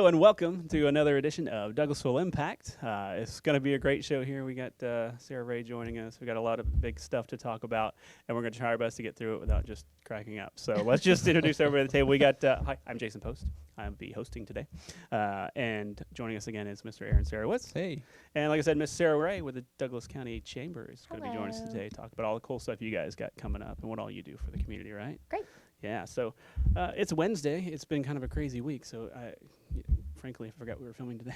Hello and welcome to another edition of Douglasville Impact. It's going to be a great show here. We got Sara Ray joining us. We got a lot of big stuff to talk about, and we're going to try our best to get through it without just cracking up. So let's just introduce everybody at the table. We got hi, I'm Jason Post. I'll be hosting today, and joining us again is Mr. Aaron Szarowicz. Hey. And like I said, Miss Sara Ray with the Douglas County Chamber is going to be joining us today. Talk about all the cool stuff you guys got coming up and what all you do for the community, right? Great. Yeah, so it's Wednesday. It's been kind of a crazy week, so frankly, I forgot we were filming today.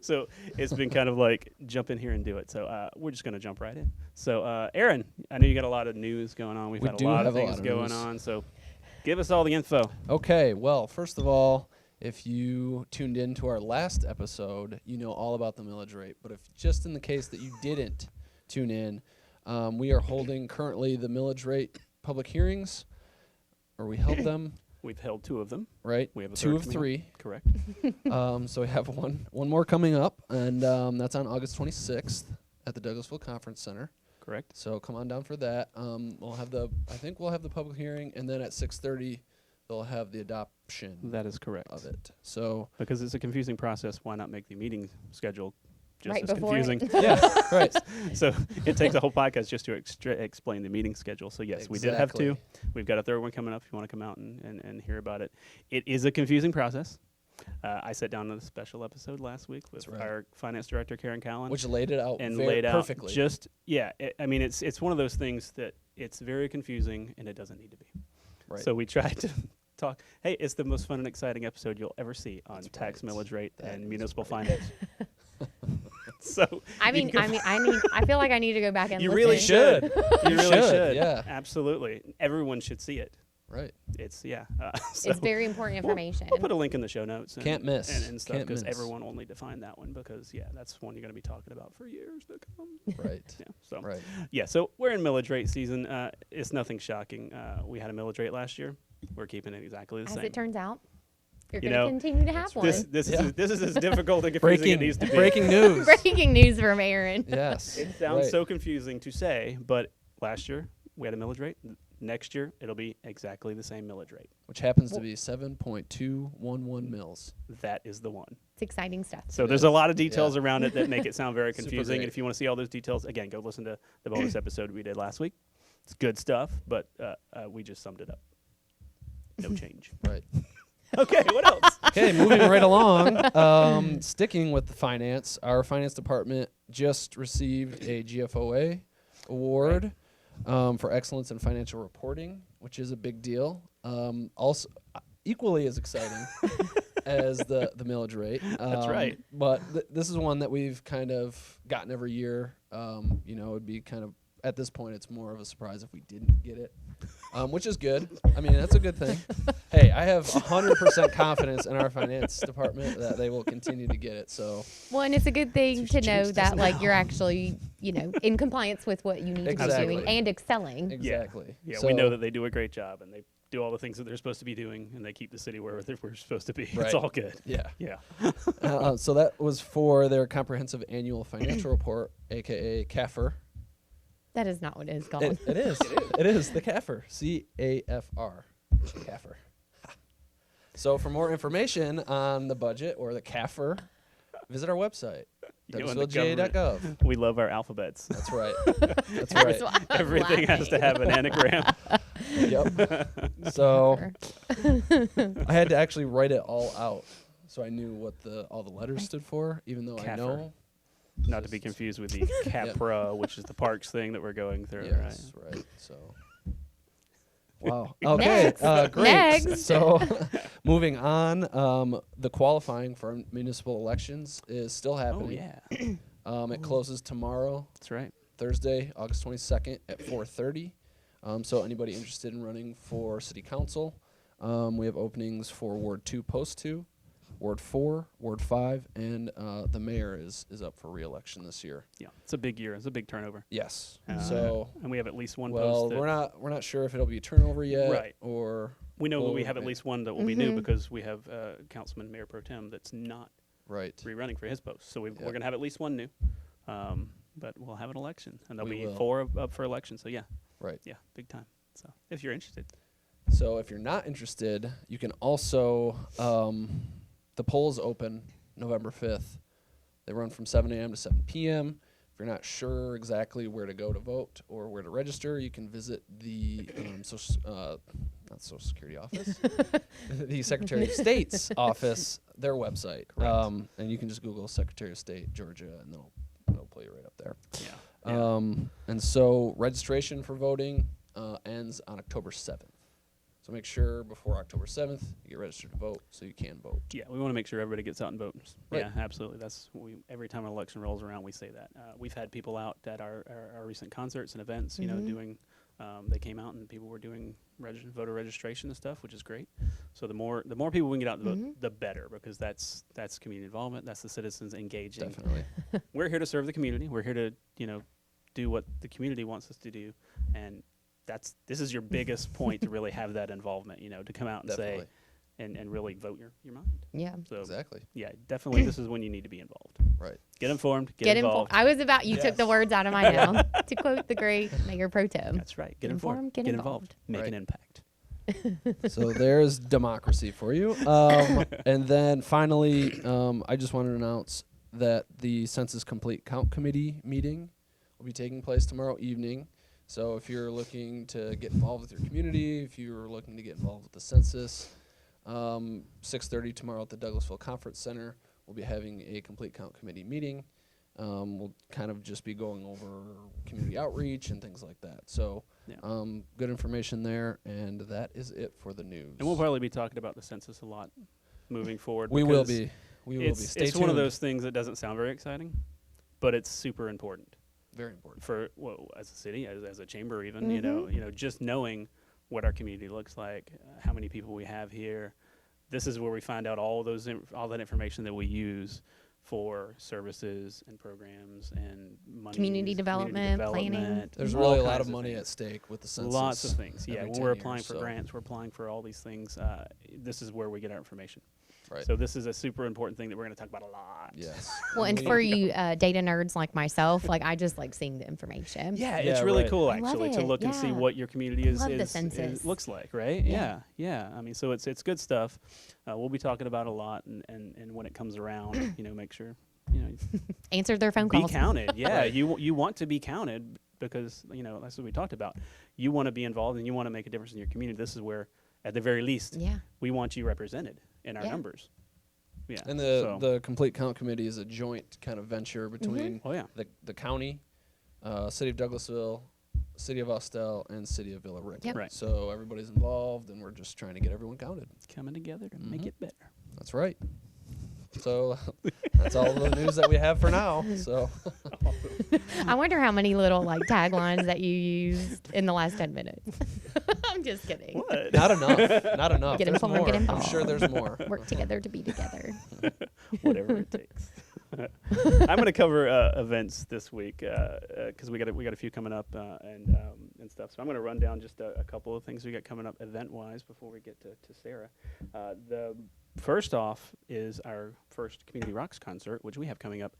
So it's been kind of like jump in here and do it. So we're just going to jump right in. So Aaron, I know you got a lot of news going on. We've had a lot of things going on, so give us all the info. Okay, well, first of all, if you tuned in to our last episode, you know all about the millage rate. But if just in the case that you didn't tune in, we are holding currently the millage rate public hearings, or we held them. We've held two of them. Right. We have a 2 of third 3. Correct. So we have one more coming up, and that's on August 26th at the Douglasville Conference Center. Correct. So come on down for that. I think we'll have the public hearing, and then at 6:30 they'll have the adoption. That is correct. Of it. So because it's a confusing process, why not make the meeting schedule just right as before confusing? yeah, right. So it takes a whole podcast just to explain the meeting schedule. So yes, we did have 2. We've got a third one coming up if you want to come out and hear about it. It is a confusing process. I sat down on a special episode last week with our finance director, Karen Callan. Which laid it out and very laid out perfectly. I mean, it's one of those things that it's very confusing and it doesn't need to be. Right. So we tried to talk. Hey, it's the most fun and exciting episode you'll ever see on tax millage rate and municipal finance. So I feel like I need to go back and you listen. really should. You really should. Yeah. Absolutely. Everyone should see it. Right. It's so It's very important information. We'll put a link in the show notes. And, Can't miss. And stuff Can't because miss. everyone will need to find that one because that's one you're going to be talking about for years to come. Right. Yeah. So Right. yeah. So we're in millage rate season. It's nothing shocking. We had a millage rate last year. We're keeping it exactly the As same. it turns out, you're You going to know, continue to have one. This is as difficult and confusing as it needs to be. Breaking news. Breaking news from Aaron. Yes. It sounds right. so confusing to say, but last year we had a millage rate. Next year it'll be exactly the same millage rate. Which happens to be 7.211 mils. That is the one. It's exciting stuff. So there's a lot of details around it that make it sound very Super confusing. great. And if you want to see all those details, again, go listen to the bonus episode we did last week. It's good stuff, but we just summed it up. No change. Right. Okay, what else? Okay, moving right along. Sticking with the finance, our finance department just received a GFOA award for excellence in financial reporting, which is a big deal. Also, equally as exciting as the millage rate. That's right. But this is one that we've kind of gotten every year. It'd be kind of, at this point, it's more of a surprise if we didn't get it, which is good. I mean, that's a good thing. Hey, I have 100% confidence in our finance department that they will continue to get it. So, well, and it's a good thing to know this that now. you're actually, in compliance with what you need to be Exactly. doing and excelling. exactly. Yeah, So, we know that they do a great job and they do all the things that they're supposed to be doing and they keep the city where we're supposed to be. Right. It's all good. Yeah. Yeah. So that was for their comprehensive annual financial report, aka CAFR. That is not what it is called. It is. It is the CAFR. CAFR. CAFR. So for more information on the budget or the CAFR, visit our website, You know, in the government, douglasville.gov. We love our alphabets. That's right. That's right. That's why I'm Everything has to have an anagram. Yep. So I had to actually write it all out so I knew what all the letters stood for, even though I CAFR. know. Not to be confused with the CAPRA, which is the parks thing that we're going through, Yes, right? right. So, wow. Okay, Next. great. Next. So, moving on, the qualifying for municipal elections is still Oh, happening. yeah. It closes tomorrow, That's right. Thursday, August 22nd at 4:30. So, anybody interested in running for city council, we have openings for Ward 2, Post 2, Ward 4, Ward 5, and the mayor is up for re-election this year. Yeah, it's a big year. It's a big turnover. Yes. And we have at least one well, post. we're not sure if it'll be a turnover yet, Right. or We know that we Well, have at yeah. least one that will be new because we have Councilman Mayor Pro Tem that's not right. rerunning for his post. So we're Yeah. going to have at least one new. But we'll have an election, and there'll We be will. 4 up for election. So, yeah. Right. Yeah, big time. So if you're interested. So if you're not interested, you can also, the polls open November 5th. They run from 7 a.m. to 7 p.m. If you're not sure exactly where to go to vote or where to register, you can visit the not Social Security office, the Secretary of State's office, their website. And you can just Google Secretary of State, Georgia, and they'll pull you right up there. And so registration for voting ends on October 7th. So make sure before October 7th you get registered to vote so you can vote. Yeah, we want to make sure everybody gets out and votes. Right. Yeah, absolutely. That's what every time an election rolls around, we say that. We've had people out at our recent concerts and events, you know, doing. They came out and people were doing voter registration and stuff, which is great. So the more people we can get out and vote, the better, because that's community involvement. That's the citizens engaging. Definitely. We're here to serve the community. We're here to do what the community wants us to do, and this is your biggest point to really have that involvement, to come out and say and really vote your mind. Yeah. So Exactly. yeah, definitely this is when you need to be involved. Right. Get informed, get involved. I was about, you took the words out of my mouth, to quote the great Mayor Pro Tem. That's right. Get informed, get involved. Make an impact. So there's democracy for you. And then finally, I just want to announce that the Census Complete Count Committee meeting will be taking place tomorrow evening. So if you're looking to get involved with your community, if you're looking to get involved with the census, 6:30 tomorrow at the Douglasville Conference Center, we'll be having a Complete Count Committee meeting. We'll kind of just be going over community outreach and things like that. So good information there, and that is it for the news. And we'll probably be talking about the census a lot moving forward. We will be. Stay it's tuned. one of those things that doesn't sound very exciting, but it's super important. Very important. For as a city, as a chamber, even just knowing what our community looks like, how many people we have here. This is where we find out all that information that we use for services and programs and money. Community development, planning. There's really a lot of money at stake with the census. Lots of things. Yeah, when we're applying for so. grants, we're applying for all these things. This is where we get our information. Right. So this is a super important thing that we're going to talk about a lot. Yes. Well, and for you data nerds like myself, I just like seeing the information. Yeah, it's really cool actually to it, look and see what your community looks like, right? Yeah. Yeah. I mean, so it's good stuff. We'll be talking about a lot, and when it comes around, make sure answer their phone calls. Be counted. Yeah, you want to be counted because that's what we talked about. You want to be involved and you want to make a difference in your community. This is where, at the very least, we want you represented in our numbers. Yeah. And the Complete Count Committee is a joint kind of venture between the county, City of Douglasville, City of Austell, and City of Villa Rica. Yep. Right. So everybody's involved, and we're just trying to get everyone counted. Coming together to make it better. That's right. So that's all the news that we have for now. So I wonder how many little taglines that you used in the last 10 minutes. I'm just kidding. What? Not enough. Get There's involved, more. get I'm involved. sure there's more. Work together to be together. Whatever it takes. I'm going to cover events this week because we got a few coming up and stuff. So I'm going to run down just a couple of things we got coming up event-wise before we get to Sarah. The first off is our first Community Rocks concert, which we have coming up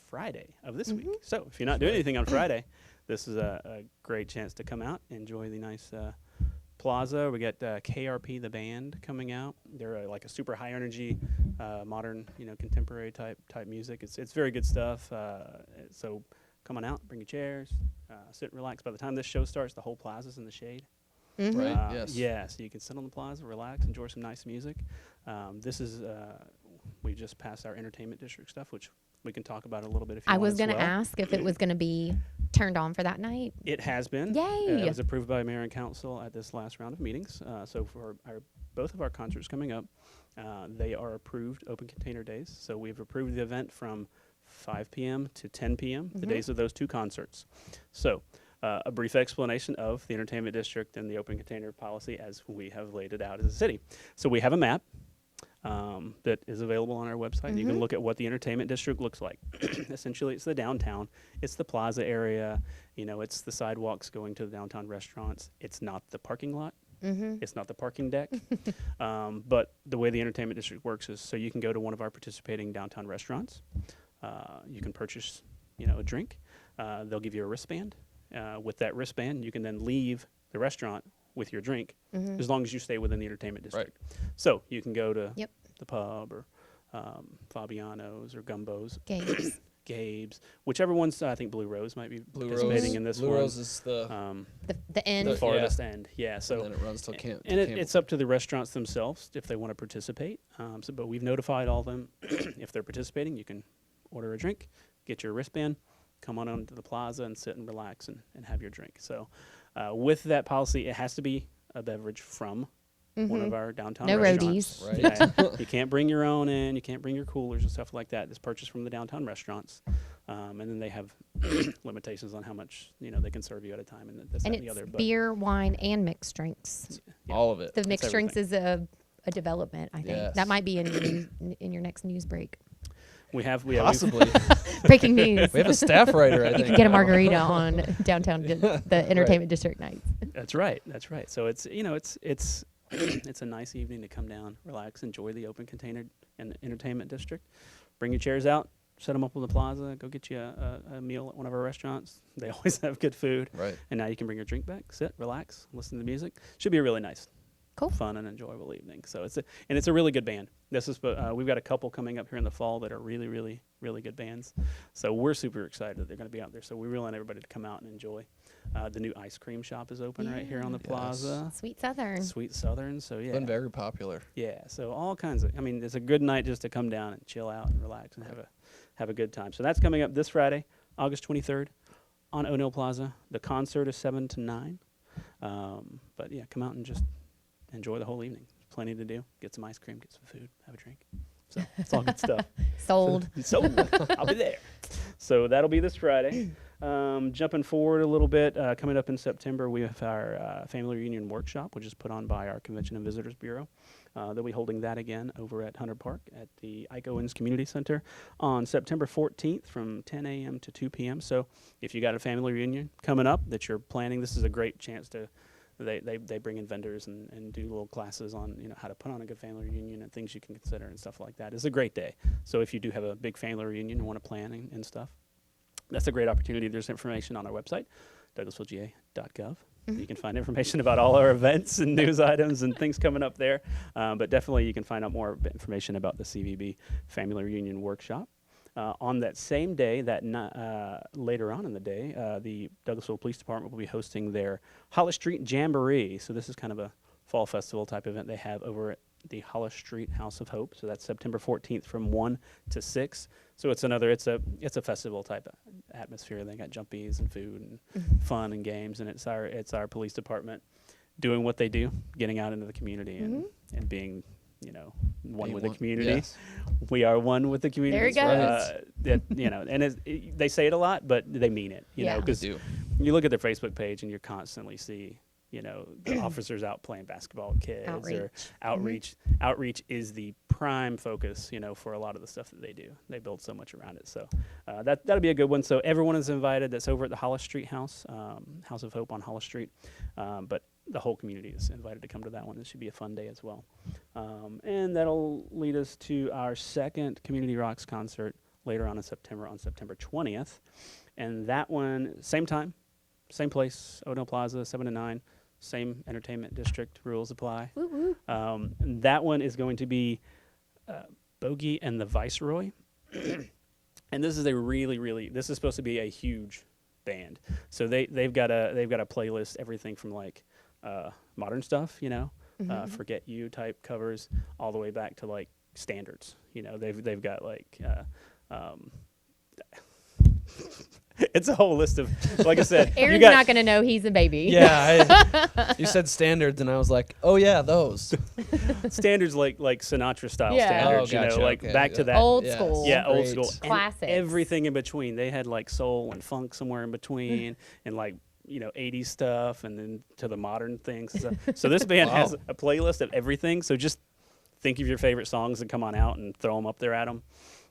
Friday of this week. So if you're not doing anything on Friday, this is a great chance to come out, enjoy the nice plaza. We got KRP, the band, coming out. They're like a super high energy, modern, contemporary type music. It's very good stuff. So come on out, bring your chairs, sit and relax. By the time this show starts, the whole plaza's in the shade. Right. Yes. Yeah, so you can sit on the plaza, relax, enjoy some nice music. This is we just passed our entertainment district stuff, which we can talk about a little bit if you want. I was going to ask if it was going to be turned on for that night. It has been. Yay! It was approved by Mayor and Council at this last round of meetings. So for both of our concerts coming up, they are approved open container days. So we've approved the event from 5 p.m. to 10 p.m., the days of those two concerts. So a brief explanation of the entertainment district and the open container policy as we have laid it out as a city. So we have a map that is available on our website. You can look at what the entertainment district looks like. Essentially, it's the downtown. It's the plaza area. It's the sidewalks going to the downtown restaurants. It's not the parking lot. It's not the parking deck. But the way the entertainment district works is so you can go to one of our participating downtown restaurants. You can purchase, a drink. They'll give you a wristband. With that wristband, you can then leave the restaurant with your drink, Mhm. as long as you stay within the entertainment Right. district. So you can go to Yep. the pub or Fabiano's or Gumbo's, Games. Gabe's, whichever one's. I think Blue Rose might be Blue participating Rose. in this Blue one. Rose is the The end. The The- farthest end, yeah. So and then it runs till camp. and it's up to the restaurants themselves if they want to participate. But we've notified all of them if they're participating. You can order a drink, get your wristband, come on to the plaza and sit and relax and have your drink. So with that policy, it has to be a beverage from one of our downtown No restaurants. roadies. Yeah. You can't bring your own in. You can't bring your coolers and stuff like that. It's purchased from the downtown restaurants. And then they have limitations on how much they can serve you at a time and this, And that, and the it's other. But beer, wine, and mixed drinks. yeah. All of it. The mixed drinks everything. is a development, I think. Yes. That might be in your next news break. we have Possibly. Breaking news. We have a staff writer, I You think. can get a margarita on downtown, the entertainment district nights. That's right. That's right. So it's it's it's a nice evening to come down, relax, enjoy the open container and entertainment district. Bring your chairs out, set them up on the plaza, go get you a meal at one of our restaurants. They always have good food. Right. And now you can bring your drink back, sit, relax, listen to the music. Should be a really nice, Cool. fun and enjoyable evening. So it's a really good band. This is we've got a couple coming up here in the fall that are really, really, really good bands. So we're super excited that they're going to be out there. So we really want everybody to come out and enjoy. The new ice cream shop is open right here on the Yes. plaza. Sweet Southern. Sweet Southern. So yeah. Been very popular. Yeah, so all kinds of. I mean, it's a good night just to come down and chill out and relax and have a good time. So that's coming up this Friday, August 23rd, on O'Neill Plaza. The concert is 7 to 9. But yeah, come out and just enjoy the whole evening. There's plenty to do. Get some ice cream, get some food, have a drink. So it's all good stuff. Sold. So I'll be there. So that'll be this Friday. Jumping forward a little bit, coming up in September, we have our family reunion workshop, which is put on by our Convention and Visitors Bureau. They'll be holding that again over at Hunter Park at the Ike Owens Community Center on September 14th from 10 a.m. to 2 p.m. So if you got a family reunion coming up that you're planning, this is a great chance to. They bring in vendors and do little classes on how to put on a good family reunion and things you can consider and stuff like that. It's a great day. So if you do have a big family reunion and want to plan and stuff, that's a great opportunity. There's information on our website, douglasvillega.gov. You can find information about all our events and news items and things coming up there. But definitely you can find out more information about the CVB Family Reunion Workshop. On that same day, later on in the day, the Douglasville Police Department will be hosting their Hollis Street Jamboree. So this is kind of a fall festival type event they have over at the Hollis Street House of Hope. So that's September 14th from 1 to 6. So it's a festival type of atmosphere. They got jumpies and food and fun and games, and it's our police department doing what they do, getting out into the community and being one with the community. Yes. We are one with the community. There it goes. And they say it a lot, but they mean it. Yeah. Because They do. you look at their Facebook page and you constantly see, the officers out playing basketball with kids or outreach. Outreach is the prime focus, for a lot of the stuff that they do. They build so much around it. So that'll be a good one. So everyone is invited. That's over at the Hollis Street House, House of Hope on Hollis Street. But the whole community is invited to come to that one. It should be a fun day as well. And that'll lead us to our second Community Rocks concert later on September 20th. And that one, same time, same place, O'Neill Plaza, 7 to 9, same entertainment district, rules apply. Woo woo. That one is going to be Bogey and the Viceroy. And this is this is supposed to be a huge band. So they've got a playlist, everything from like modern stuff, Forget You type covers, all the way back to like standards. They've got like it's a whole list of, like I said, Aaron's not going to know he's a baby. Yeah, you said standards, and I was like, oh yeah, those. standards like Sinatra style Yeah. standards, Oh, gotcha, okay, back to yeah. that. Old Yes. school. Yeah, old Great. school. And Classics. everything in between. They had like soul and funk somewhere in between and like, 80s stuff and then to the modern things. So this band Wow. has a playlist of everything. So just think of your favorite songs and come on out and throw them up there at them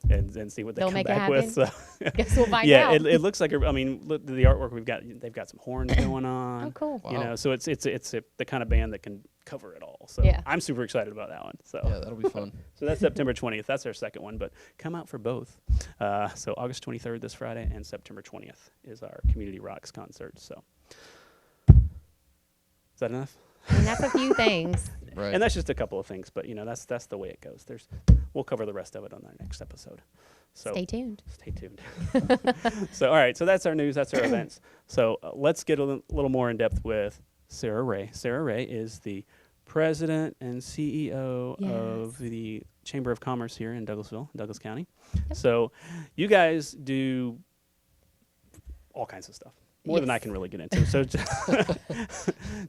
and see what they They'll come make it back with. So, Guess we'll find yeah, out. it looks like, look at the artwork we've got. They've got some horns going on. Oh, cool. Wow. So it's the kind of band that can cover it all. So Yeah. I'm super excited about that one. So Yeah, that'll be fun. so that's September 20th. That's our second one, but come out for both. So August 23rd this Friday and September 20th is our Community Rocks concert. So is that enough? I mean, that's a few things. Right. And that's just a couple of things, but that's the way it goes. We'll cover the rest of it on our next episode. So Stay tuned. Stay tuned. So all right, so that's our news, that's our events. So let's get a little more in depth with Sara Ray. Sara Ray is the president and CEO of the Chamber of Commerce here in Douglasville, Douglas County. Yep. So you guys do all kinds of stuff. More than I can really get into. So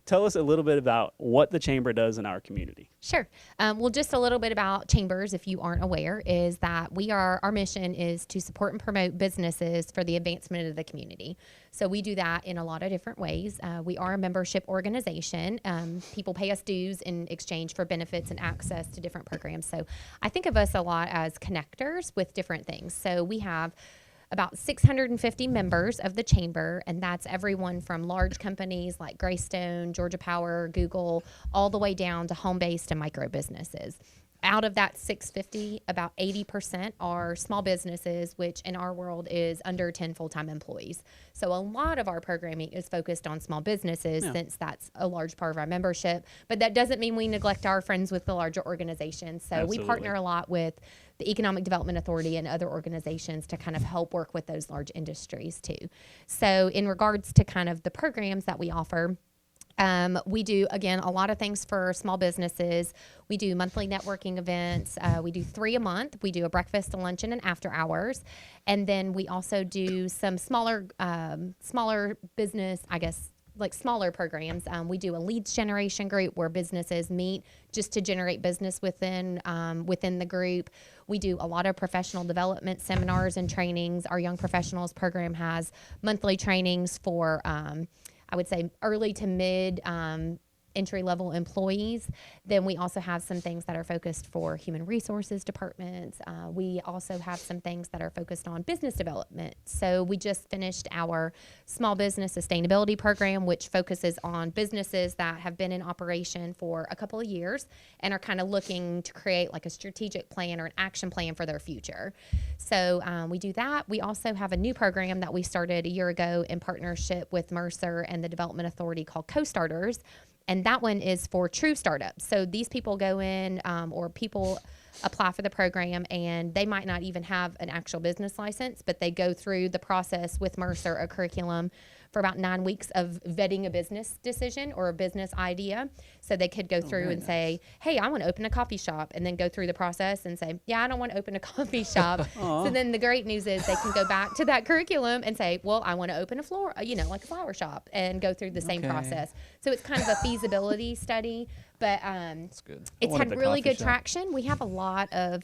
tell us a little bit about what the Chamber does in our community. Sure. Well, just a little bit about Chambers, if you aren't aware, is that our mission is to support and promote businesses for the advancement of the community. So we do that in a lot of different ways. We are a membership organization. People pay us dues in exchange for benefits and access to different programs. So I think of us a lot as connectors with different things. So we have about 650 members of the Chamber, and that's everyone from large companies like Greystone, Georgia Power, Google, all the way down to home-based and micro businesses. Out of that 650, about 80% are small businesses, which in our world is under 10 full-time employees. So a lot of our programming is focused on small businesses since that's a large part of our membership. But that doesn't mean we neglect our friends with the larger organizations. So we partner a lot with the Economic Development Authority and other organizations to kind of help work with those large industries too. So in regards to kind of the programs that we offer, we do, again, a lot of things for small businesses. We do monthly networking events. We do 3 a month. We do a breakfast, a luncheon, and after hours. And then we also do some smaller business, I guess, like smaller programs. We do a leads generation group where businesses meet just to generate business within the group. We do a lot of professional development seminars and trainings. Our Young Professionals program has monthly trainings for I would say early to mid entry-level employees. Then we also have some things that are focused for human resources departments. We also have some things that are focused on business development. So we just finished our small business sustainability program, which focuses on businesses that have been in operation for a couple of years and are kind of looking to create like a strategic plan or an action plan for their future. So we do that. We also have a new program that we started a year ago in partnership with Mercer and the Development Authority called Co-Starters. And that one is for true startups. So these people go in or people apply for the program and they might not even have an actual business license, but they go through the process with Mercer, a curriculum for about 9 weeks of vetting a business decision or a business idea. So they could go through and say, hey, I want to open a coffee shop, and then go through the process and say, yeah, I don't want to open a coffee shop. So then the great news is they can go back to that curriculum and say, well, I want to open a like a flower shop, and go through the same process. So it's kind of a feasibility study, but That's good. It's had really good traction. We have a lot of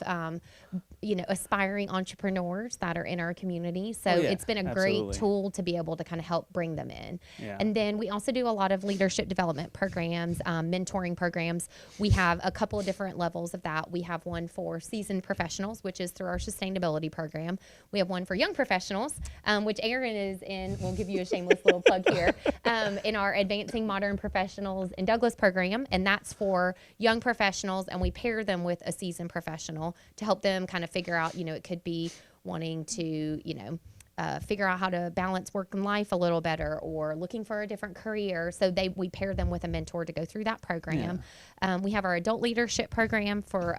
aspiring entrepreneurs that are in our community. So it's been a great tool to be able to kind of help bring them in. Yeah. And then we also do a lot of leadership development programs, mentoring programs. We have a couple of different levels of that. We have one for seasoned professionals, which is through our sustainability program. We have one for young professionals, which Aaron is in. We'll give you a shameless little plug here, in our Advancing Modern Professionals in Douglas program. And that's for young professionals, and we pair them with a seasoned professional to help them kind of figure out, it could be wanting to, figure out how to balance work and life a little better, or looking for a different career. So we pair them with a mentor to go through that program. Yeah. We have our adult leadership program for,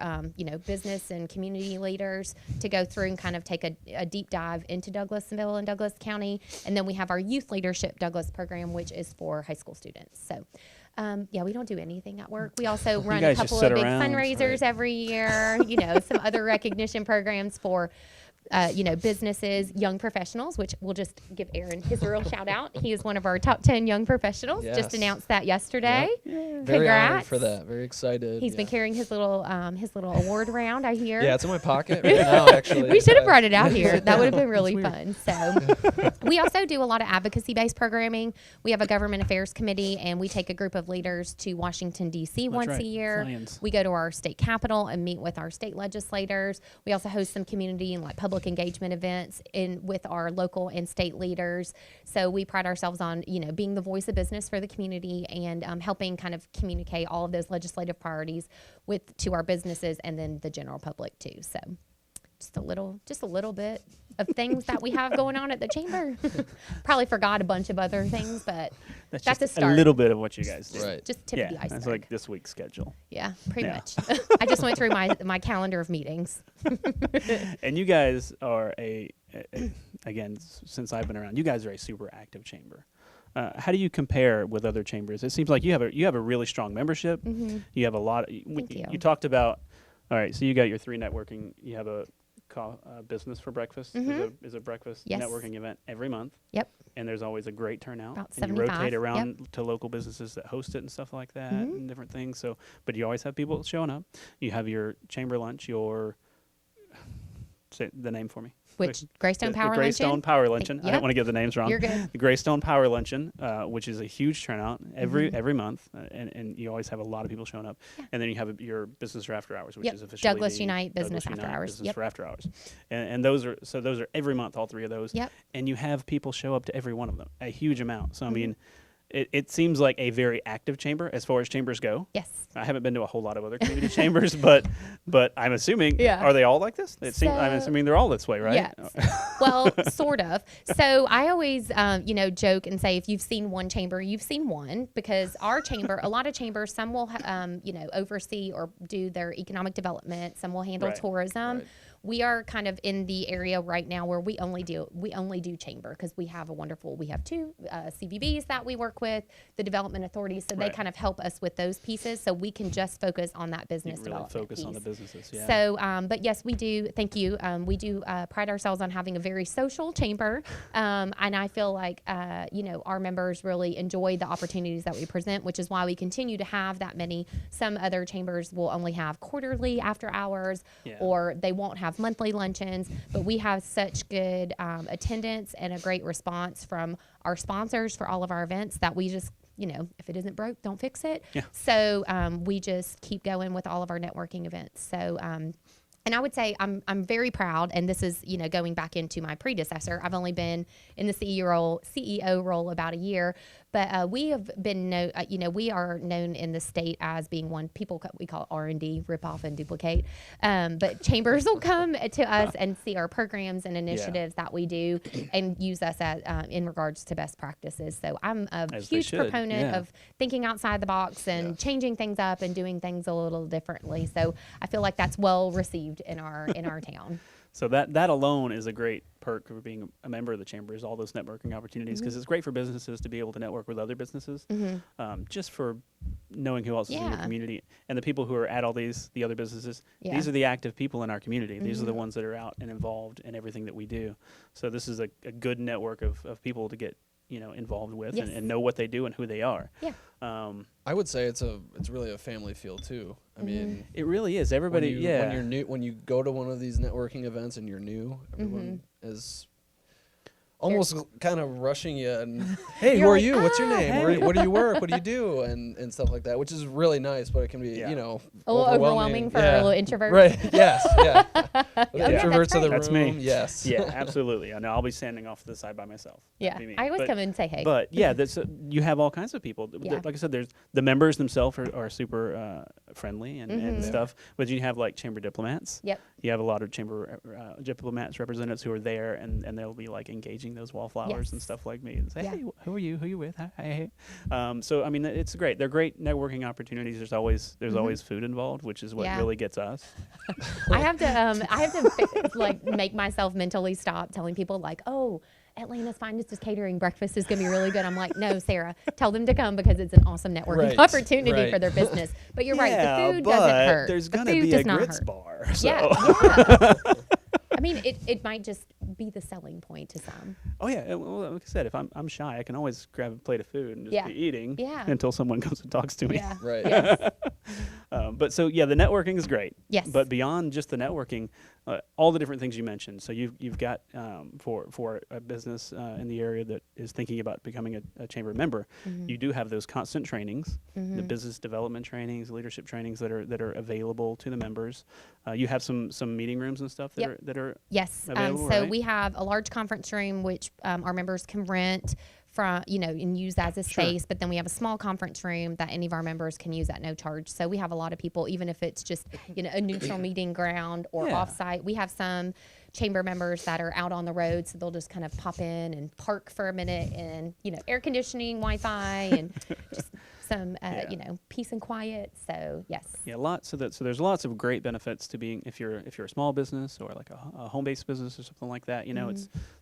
business and community leaders to go through and kind of take a deep dive into Douglasville and Douglas County. And then we have our youth leadership Douglas program, which is for high school students. So we don't do anything at work. We also run a couple of big fundraisers every year, some other recognition programs for, businesses, young professionals, which we'll just give Aaron his real shout out. He is one of our top 10 young professionals. Yes. Just announced that yesterday. Yep. Very honored for that. Very excited. He's been carrying his little award around, I hear. Yeah, it's in my pocket right now, actually. We should have brought it out here. That would have been really fun. So we also do a lot of advocacy-based programming. We have a government affairs committee, and we take a group of leaders to Washington, D.C. once a year. Plans. We go to our state capitol and meet with our state legislators. We also host some community and public engagement events with our local and state leaders. So we pride ourselves on, being the voice of business for the community and helping kind of communicate all of those legislative priorities to our businesses and then the general public too. So just a little bit of things that we have going on at the chamber. Probably forgot a bunch of other things, but that's just a start. A little bit of what you guys do. Right. Just tip of the iceberg. That's like this week's schedule. Yeah, pretty much. I just went through my calendar of meetings. And you guys are again, since I've been around, you guys are a super active chamber. How do you compare with other chambers? It seems like you have a really strong membership. Mm-hmm. You have a lot. Thank you. You talked about. All right, so you got your 3 networking. You have a business for breakfast. Mm-hmm. Is a breakfast Yes. networking event every month. Yep. And there's always a great turnout. About and you 75, rotate around to local businesses that host it and stuff like that, Mm-hmm. and different things. So, but you always have people showing up. You have your chamber lunch. Say the name for me. Which Greystone Power the Greystone Luncheon? Power Luncheon. I Yep. don't want to get the names wrong. You're good. The Greystone Power Luncheon, which is a huge turnout every month, and you always have a lot of people showing up. Yeah. And then you have your Business for After Hours, which Yep. is officially Douglas the Unite Business Douglas After Unite Hours. Business Yep. for After Hours, and those are every month, all 3 of those. Yep. And you have people show up to every one of them, a huge amount. So I Mm-hmm. mean, it seems like a very active chamber as far as chambers go. Yes. I haven't been to a whole lot of other community chambers, but I'm assuming, Yeah. are they all like this? I'm So- assuming they're all this way, right? Yes. Well, sort of. So I always, joke and say, if you've seen one chamber, you've seen one, because our chamber, a lot of chambers, some will, oversee or do their economic development. Some will handle Right. tourism. Right. We are kind of in the area right now where we only do chamber, because we have 2 CVBs that we work with, the development authorities, so they Right. kind of help us with those pieces, so we can just focus on that You business really development focus piece. on the businesses, yeah. So, but yes, we do. Thank you. We do pride ourselves on having a very social chamber, and I feel like our members really enjoy the opportunities that we present, which is why we continue to have that many. Some other chambers will only have quarterly after hours, Yeah. or they won't have monthly luncheons. But we have such good attendance and a great response from our sponsors for all of our events that we just, if it isn't broke, don't fix it. Yeah. So we just keep going with all of our networking events. So, and I would say I'm very proud, and this is, going back into my predecessor. I've only been in the CEO role about a year, but we have been we are known in the state as being one we call R&D, rip off and duplicate. But chambers will come to us and see our programs and initiatives that we do and use us as in regards to best practices. So I'm a As they huge should, proponent yeah. of thinking outside the box and changing things up and doing things a little differently. So I feel like that's well received in our town. So that alone is a great perk of being a member of the chamber, is all those networking opportunities, because it's great for businesses to be able to network with other businesses, just for knowing who else is in your Yeah. community. And the people who are at all the other businesses, Yeah. these are the active people in our community. These are the ones that are out and involved in everything that we do. So this is a good network of people to get involved with Yes. and know what they do and who they are. Yeah. I would say it's really a family feel too. I mean, It really is. Everybody, when you're new, when you go to one of these networking events and you're new, everyone is almost kind of rushing you and, hey, You're who are like, you? What's your name? hey." What do you work? What do you do? And stuff like that, which is really nice, but it can be, Yeah. A little overwhelming for a little introvert. Right. Yes. Yeah. The yeah, introverts of the That's room. me. Yes. Yeah, absolutely. I know I'll be standing off to the side by myself. Yeah. That'd be me. I always But- come in and say, hey. But yeah, you have all kinds of people. Yeah. Like I said, there's the members themselves are super friendly and stuff. But you have like chamber diplomats. Yep. You have a lot of chamber diplomats representatives who are there, and they'll be like engaging those wallflowers and Yes. stuff like me, and say, Yeah. hey, who are you? Who are you with? Hey. So I mean, it's great. They're great networking opportunities. There's always food involved, which is what Yeah. really gets us. I have to like make myself mentally stop telling people like, oh, Atlanta's Finest is catering breakfast is going to be really good. I'm like, no, Sarah, tell them to come because it's an awesome networking Right, opportunity right. for their business. But you're right, Yeah, the food but doesn't hurt. There's The gonna food be does a not grits hurt. bar. So. Yeah. I mean, it might just be the selling point to some. Oh yeah, well, like I said, if I'm shy, I can always grab a plate of food and just Yeah. be eating Yeah. until someone comes and talks to me. Yeah. Right. Yes. But so yeah, the networking is great. Yes. But beyond just the networking, all the different things you mentioned. So you've got for a business in the area that is thinking about becoming a chamber member, you do have those constant trainings, the business development trainings, leadership trainings that are available to the members. You have some meeting rooms and stuff that are Yes. available, So right? we have a large conference room which our members can rent from, and use as a space. But then we have a small conference room that any of our members can use at no charge. So we have a lot of people, even if it's just, a neutral meeting ground or offsite. We have some chamber members that are out on the road, so they'll just kind of pop in and park for a minute and, air conditioning, Wi-Fi, and just some, peace and quiet. So yes. Yeah, so there's lots of great benefits to being, if you're a small business or like a home-based business or something like that,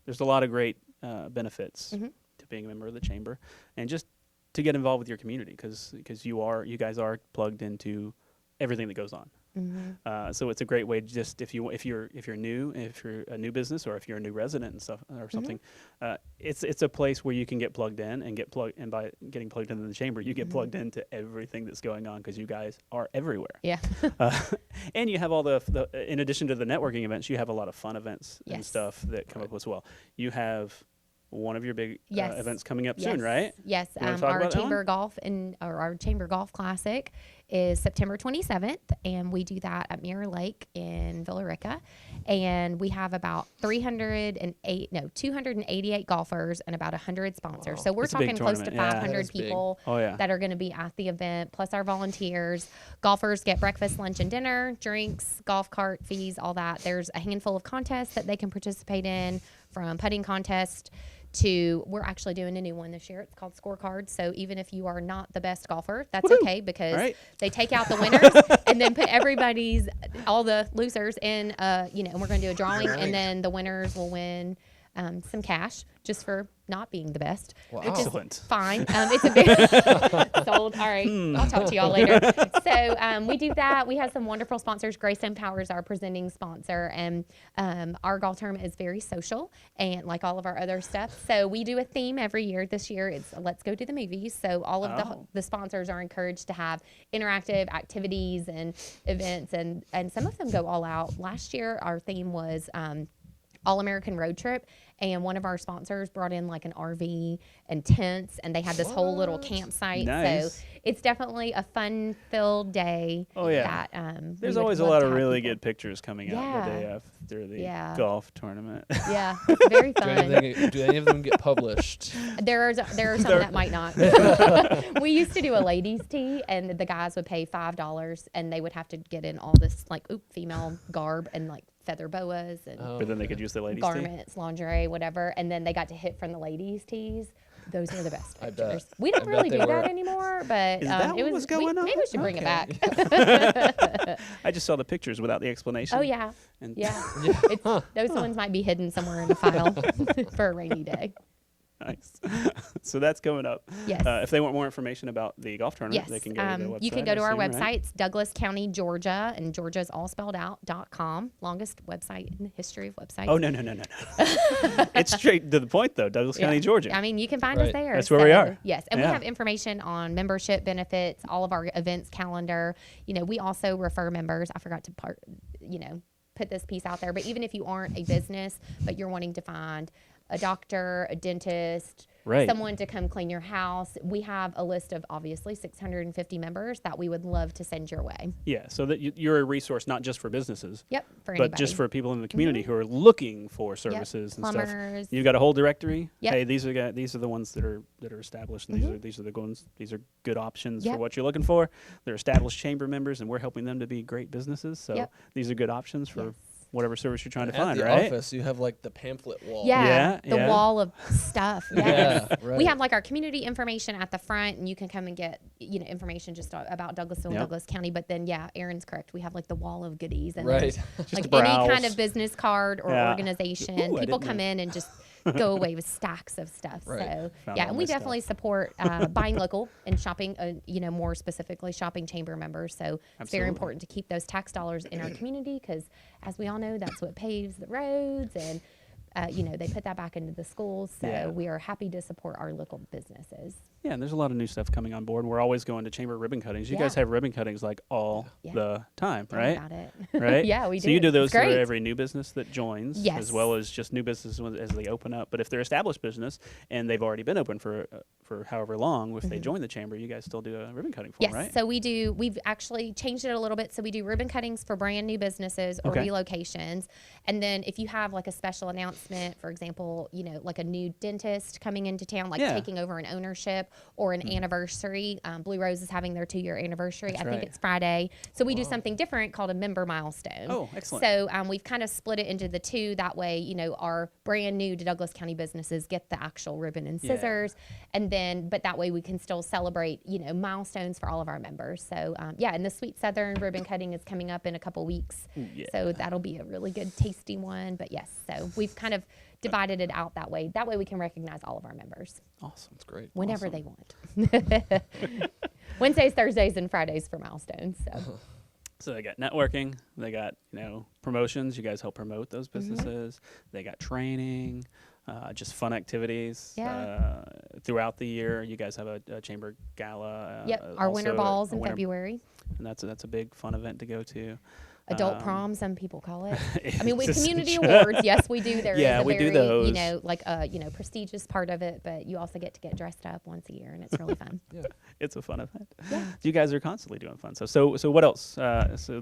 there's a lot of great benefits to being a member of the chamber, and just to get involved with your community, because you guys are plugged into everything that goes on. So it's a great way, just if you're new, if you're a new business, or if you're a new resident and stuff or something, it's a place where you can get plugged in and by getting plugged into the chamber, you get plugged into everything that's going on, because you guys are everywhere. Yeah. And you have all the in addition to the networking events, you have a lot of fun events and stuff that come up as well. You have one of your big events coming up soon, right? Yes. Our chamber golf our chamber golf classic is September 27th, and we do that at Mirror Lake in Villa Rica, and we have about 288 golfers and about 100 sponsors. Wow. So we're talking close to 500 people that are going to be at the event, plus our volunteers. Golfers get breakfast, lunch, and dinner, drinks, golf cart fees, all that. There's a handful of contests that they can participate in, from putting contest to, we're actually doing a new one this year. It's called Scorecards. So even if you are not the best golfer, that's okay, because they take out the winners and then put all the losers in, and we're going to do a drawing, and then the winners will win some cash just for not being the best. Wow. Excellent. Fine. It's a big sold. All right. I'll talk to y'all later. So we do that. We have some wonderful sponsors. Grayson Power is our presenting sponsor, and our golf tournament is very social, and like all of our other stuff. So we do a theme every year. This year it's Let's Go to the Movies. So all of the sponsors are encouraged to have interactive activities and events, and some of them go all out. Last year our theme was All-American Road Trip, and one of our sponsors brought in like an RV and tents, and they had this whole little campsite. Nice. So it's definitely a fun-filled day. Oh yeah. That there's always a lot of really good pictures coming out the day after the golf tournament. Yeah, it's very fun. Do any of them get published? There are some that might not. We used to do a ladies' tea, and the guys would pay $5, and they would have to get in all this female garb and like feather boas and but then they could use the ladies' garments, lingerie, whatever, and then they got to hit from the ladies' tees. Those are the best I pictures. bet. We don't really do that anymore, but Is that it was going on? Maybe we should bring it back. I just saw the pictures without the explanation. Oh yeah, those ones might be hidden somewhere in the file for a rainy day. Nice. So that's coming up. Yes. If they want more information about the golf tournament, they can go to the website. You can go to our website. Right? It's Douglas County, Georgia, and Georgia's all spelled out, .com. Longest website in the history of websites. Oh, no. It's straight to the point, though. Douglas County, Georgia. I mean, you can find us there. That's where we are. Yes. And we have information on membership benefits, all of our events calendar. We also refer members. I forgot to put this piece out there, but even if you aren't a business, but you're wanting to find a doctor, a dentist, someone to come clean your house, we have a list of obviously 650 members that we would love to send your way. Yeah, so that you're a resource not just for businesses, for anybody. but just for people in the community who are looking for services and Plumbers. stuff. You've got a whole directory. Yep. Hey, these are the ones that are established, and these are the ones. These are good options for what you're looking for. They're established chamber members, and we're helping them to be great businesses. So these are good options for whatever service you're trying to find, right? At the office, you have like the pamphlet wall. The wall of stuff. Yeah, right. We have like our community information at the front, and you can come and get information just about Douglasville and Douglas County. But then, Aaron's correct. We have like the wall of goodies, and just like any kind of business card or organization. People come in and just go away with stacks of stuff. So and we definitely support buying local and shopping. More specifically, shopping chamber members. So it's very important to keep those tax dollars in our community, because as we all know, that's what paves the roads, and they put that back into the schools. So we are happy to support our local businesses. Yeah, and there's a lot of new stuff coming on board. We're always going to chamber ribbon cuttings. You guys have ribbon cuttings like all the time, right? About it. Right? Yeah, we do. So you do those for every new business that joins, yes, as well as just new businesses as they open up. But if they're established business and they've already been open for however long, if they join the chamber, you guys still do a ribbon cutting for them, right? Yes, so we do. We've actually changed it a little bit. So we do ribbon cuttings for brand new businesses or relocations. And then if you have like a special announcement announcement, for example, like a new dentist coming into town, like Yeah. taking over an ownership or an anniversary. Blue Rose is having their 2-year anniversary. That's I think right. it's Friday. So we do something different called a member milestone. Oh, excellent. So we've kind of split it into the two. That way, our brand new to Douglas County businesses get the actual ribbon and Yeah. scissors. And then, but that way we can still celebrate, milestones for all of our members. So and the Sweet Southern ribbon cutting is coming up in a couple weeks. Yeah. So that'll be a really good, tasty one. But yes, so we've kind of divided it out that way. That way we can recognize all of our members Awesome. That's great. whenever Awesome. they want. Wednesdays, Thursdays, and Fridays for milestones. So So they got networking, they got, promotions. You guys help promote those Mm-hmm. businesses. They got training, just fun activities. Yeah. Throughout the year, you guys have a chamber gala. yep, our winter also balls a in winter- February. And that's a big fun event to go to. Adult prom, some people call it. I mean, we It's just- community awards. Yes, we do. There is Yeah, a we do very, those. prestigious part of it, but you also get to get dressed up once a year, and it's really fun. It's a fun event. Yeah. You guys are constantly doing fun. So what else? So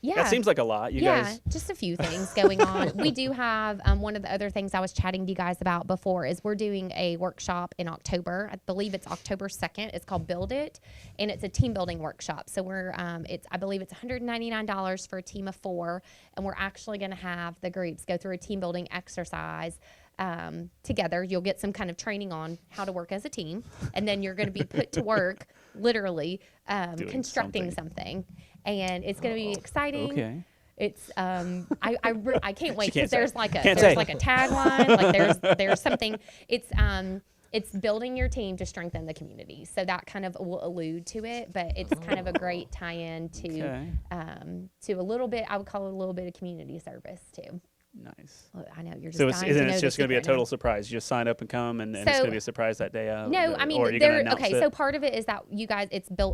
Yeah. that seems like a lot. You guys. Just a few things going on. We do have one of the other things I was chatting to you guys about before is we're doing a workshop in October. I believe it's October 2nd. It's called Build It, and it's a team building workshop. So we're I believe it's $199 for a team of 4, and we're actually going to have the groups go through a team building exercise together. You'll get some kind of training on how to work as a team, and then you're going to be put to work, literally constructing something. And it's going to be exciting. Okay. It's I can't wait She can't because say. there's like a Can't there's say. like a tagline, like there's something. It's building your team to strengthen the community. So that kind of will allude to it, but it's kind of a great tie-in to a little bit. I would call it a little bit of community service too. Nice. Well, I know you're just So dying to know it's the just going to be a secret now. total surprise. You just sign up and come, and it's going to be a surprise that day of. No, I mean, or you're gonna announce okay. it? So part of it is that you guys,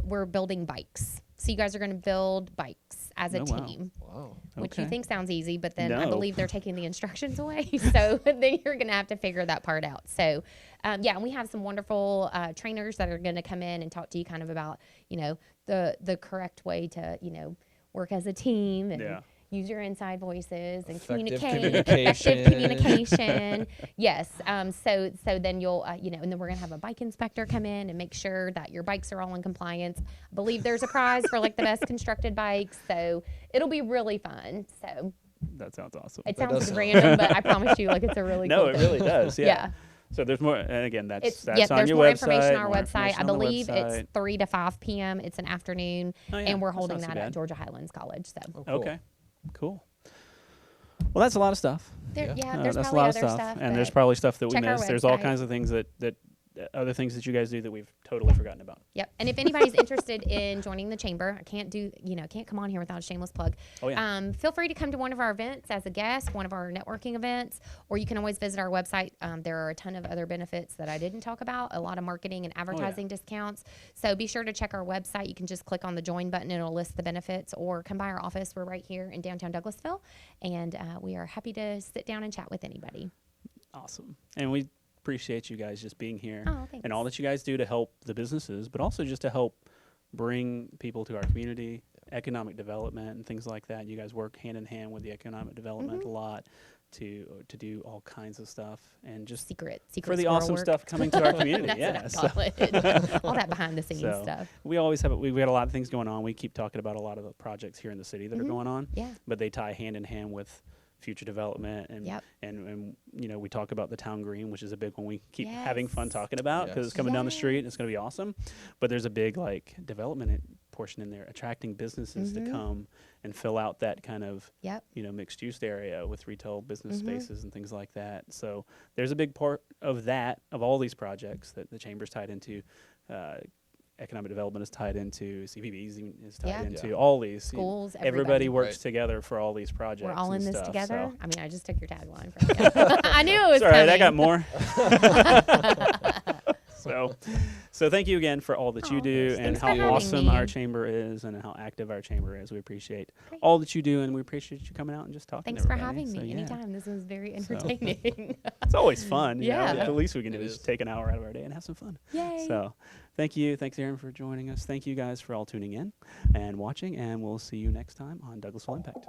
we're building bikes. So you guys are going to build bikes as a Oh, wow. team, Wow. which you Okay. think sounds easy, but then I No. believe they're taking the instructions away. So then you're going to have to figure that part out. So and we have some wonderful trainers that are going to come in and talk to you kind of about, the correct way to, work as a team and Yeah. use your inside voices and Effective effective communication. communication. Yes. So then you'll, and then we're going to have a bike inspector come in and make sure that your bikes are all in compliance. I believe there's a prize for like the best constructed bikes. So it'll be really fun. So That sounds awesome. it That sounds does sound- random, but I promise you, like it's a really No, cool it thing. really does. Yeah. Yeah. So there's more, and again, that's It's on there's your more website. information on our more website. information I on the believe website. it's 3 to 5 p.m. It's an afternoon, Oh, yeah. and we're That's holding not too that at bad. Georgia Highlands College. So Oh, cool. Okay. Cool. Well, that's a lot of stuff. there, Yeah. there's that's a probably lot other of stuff, and there's but- probably stuff that we check our missed. There's all website. kinds of things that other things that you guys do that we've totally forgotten about. Yep. And if anybody's interested in joining the chamber, I can't come on here without a shameless plug. Oh, yeah. Feel free to come to one of our events as a guest, one of our networking events, or you can always visit our website. There are a ton of other benefits that I didn't talk about, a lot of marketing and advertising discounts. So be sure to check our website. You can just click on the join button and it'll list the benefits, or come by our office. We're right here in downtown Douglasville, and we are happy to sit down and chat with anybody. Awesome. And we appreciate you guys just being here Oh, thanks. and all that you guys do to help the businesses, but also just to help bring people to our community, economic development and things like that. You guys work hand in hand with the economic development Mm-hmm. a lot to do all kinds of stuff, and just Secret for the squirrel awesome work. stuff coming to our community. That's Yeah. what I call it. All that behind the scenes So, stuff. we always have we got a lot of things going on. We keep talking about a lot of the projects here in the city that are Mhm. going on, Yeah. but they tie hand in hand with future development, and Yep. and we talk about the town green, which is a big one we keep having fun Yes. talking about because it's coming down the street and it's going to be awesome. But there's a big development portion in there, attracting businesses to come and fill out that kind of Yep. mixed use area with retail business Mhm. spaces and things like that. So there's a big part of that, of all these projects that the chamber's tied into. Economic development is tied into, CVB's is tied Yeah. into, Yeah. all these. Schools, Everybody everybody. works Right. together for all these projects. We're all in and this stuff, together. so. I mean, I just took your tagline from you. I knew it was It's all right, I got coming. more. So thank you again for all that you Oh, do thanks. and Thanks how for having awesome me. our chamber is and how active our chamber is. We appreciate Great. all that you do, and we appreciate you coming out and just talking Thanks to for everybody. having me So, yeah. anytime. This was very entertaining. It's always fun. you know. Yeah. The least we can do It is is. take an hour out of our day and have some fun. Yay. So thank you. Thanks, Aaron, for joining us. Thank you guys for all tuning in and watching, and we'll see you next time on Douglasville Impact.